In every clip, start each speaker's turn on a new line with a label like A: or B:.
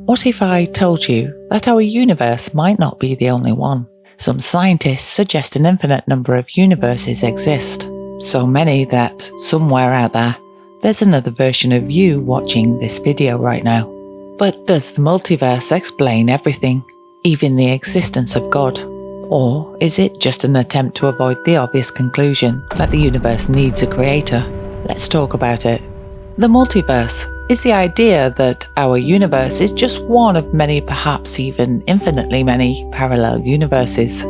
A: What if I told you that our universe might not be the only one? Some scientists suggest an infinite number of universes exist, so many that somewhere out there's another version of you watching this video right now. But does the multiverse explain everything, even the existence of God? Or is it just an attempt to avoid the obvious conclusion that the universe needs a creator? Let's talk about it. The multiverse is the idea that our universe is just one of many, perhaps even infinitely many, parallel universes.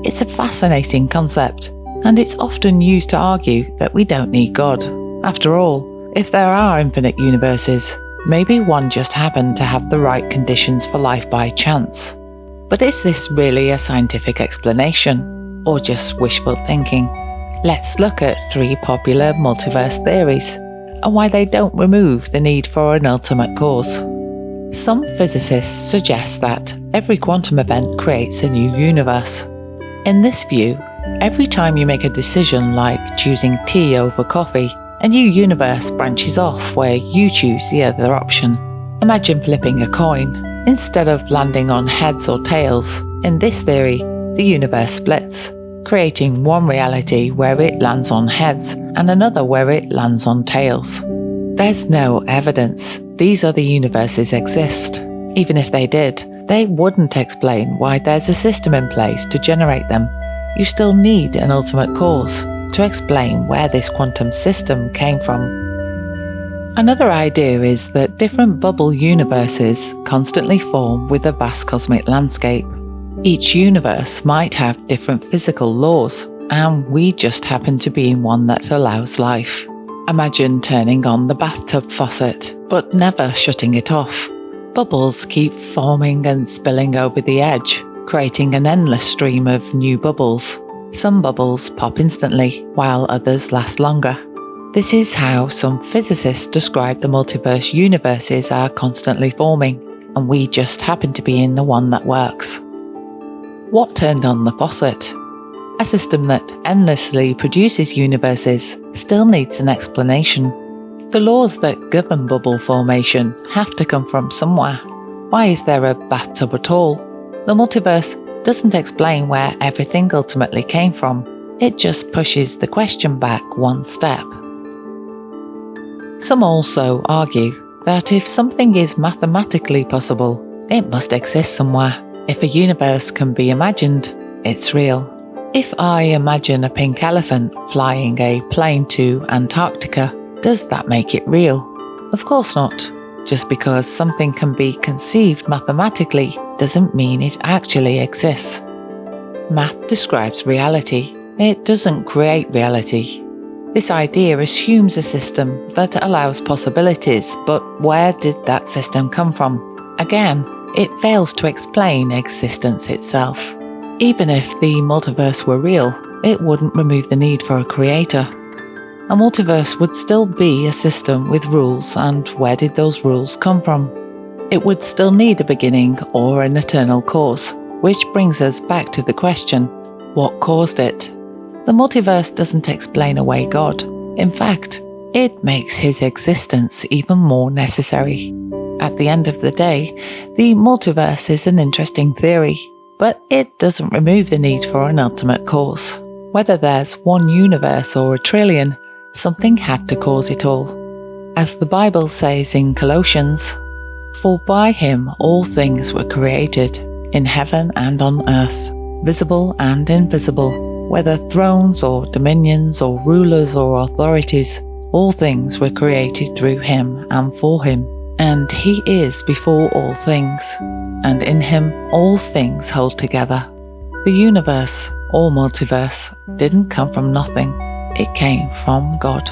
A: It's a fascinating concept, and it's often used to argue that we don't need God. After all, if there are infinite universes, maybe one just happened to have the right conditions for life by chance. But is this really a scientific explanation, or just wishful thinking? Let's look at 3 popular multiverse theories, and why they don't remove the need for an ultimate cause. Some physicists suggest that every quantum event creates a new universe. In this view, every time you make a decision like choosing tea over coffee, a new universe branches off where you choose the other option. Imagine flipping a coin. Instead of landing on heads or tails, in this theory, the universe splits, creating one reality where it lands on heads and another where it lands on tails. There's no evidence these other universes exist. Even if they did, they wouldn't explain why there's a system in place to generate them. You still need an ultimate cause to explain where this quantum system came from. Another idea is that different bubble universes constantly form with a vast cosmic landscape. Each universe might have different physical laws, and we just happen to be in one that allows life. Imagine turning on the bathtub faucet, but never shutting it off. Bubbles keep forming and spilling over the edge, creating an endless stream of new bubbles. Some bubbles pop instantly, while others last longer. This is how some physicists describe the multiverse universes are constantly forming, and we just happen to be in the one that works. What turned on the faucet? A system that endlessly produces universes still needs an explanation. The laws that govern bubble formation have to come from somewhere. Why is there a bathtub at all? The multiverse doesn't explain where everything ultimately came from. It just pushes the question back one step. Some also argue that if something is mathematically possible, it must exist somewhere. If a universe can be imagined, it's real. If I imagine a pink elephant flying a plane to Antarctica, does that make it real? Of course not. Just because something can be conceived mathematically doesn't mean it actually exists. Math describes reality. It doesn't create reality. This idea assumes a system that allows possibilities, but where did that system come from? Again, it fails to explain existence itself. Even if the multiverse were real, it wouldn't remove the need for a creator. A multiverse would still be a system with rules, and where did those rules come from? It would still need a beginning or an eternal cause, which brings us back to the question, what caused it? The multiverse doesn't explain away God. In fact, it makes his existence even more necessary. At the end of the day, the multiverse is an interesting theory, but it doesn't remove the need for an ultimate cause. Whether there's one universe or a trillion, something had to cause it all. As the Bible says in Colossians, "For by him all things were created, in heaven and on earth, visible and invisible, whether thrones or dominions or rulers or authorities, all things were created through him and for him. And he is before all things, and in him all things hold together." The universe, or multiverse, didn't come from nothing. It came from God.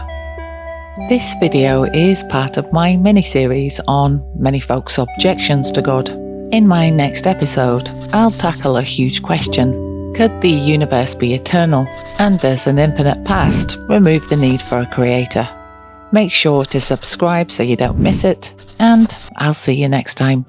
A: This video is part of my mini-series on many folks' objections to God. In my next episode, I'll tackle a huge question. Could the universe be eternal? And does an infinite past remove the need for a creator? Make sure to subscribe so you don't miss it, and I'll see you next time.